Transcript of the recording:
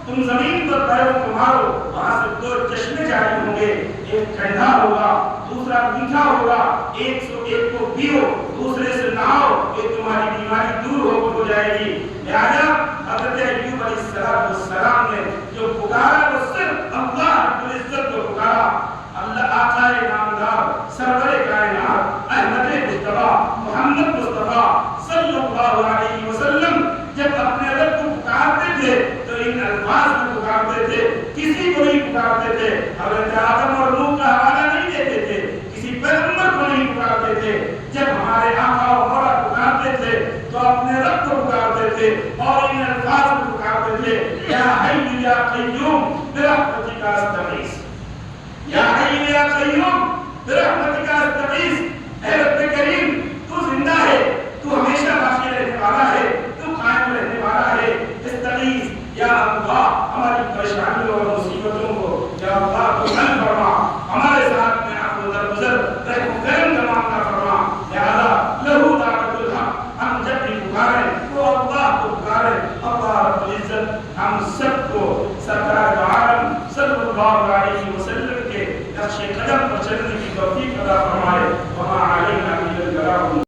تم زمین پر پیروں کو مارو، وہاں سے دو چشمے جاری ہوں گے، ایک ٹھنڈا ہوگا دوسرا میٹھا ہوگا، ایک کو پیو دوسرے سے نہاؤ، یہ تمہاری بیماری دور ہو جائے گی۔ لہذا حضرت ایوب علیہ السلام نے جو پکارا وہ صرف اللہ رب العزت کو پکارا۔ اللہ آقا نامدار سرور کائنات احمد مصطفیٰ محمد مصطفیٰ صلی اللہ علیہ وسلم جب اپنے رب کو پکارتے تھے تو ان الفاظ میں پکارتے تھے، کسی کو نہیں پکارتے تھے، حضرت آدم اور نوح کا حوالہ نہیں دیتے تھے، کسی پیغمبر کو نہیں پکارتے تھے۔ جب ہمارے آقا و مولا پکارتے تھے تو اپنے رب کو پکارتے تھے اور ان الفاظ میں پکارتے تھے، یا حی یا قیوم برحمتک استغیث، یا حی یا قیوم برحمتک استغیث۔ اے رب کریم تو زندہ ہے، تو ہمیشہ باقی رہنے والا ہے، تو قائم رہنے والا ہے، استغیث یا اللہ ہماری پریشانیوں اور مصیبتوں کو یا اللہ تو حل فرما، ہمارے ساتھ میں عفو درگزر رحم و کرم کا معاملہ فرما۔ لہذا لہو دعوت الحق، ہم جب بھی پکاریں تو اللہ کو پکاریں۔ اللہ رب العزت ہم سب کو سرکار عالم صلی اللہ علیہ وسلم کے نقش قدم پر چلنے کی توفیق عطا فرمائے۔ وما علینا الا البلاغ۔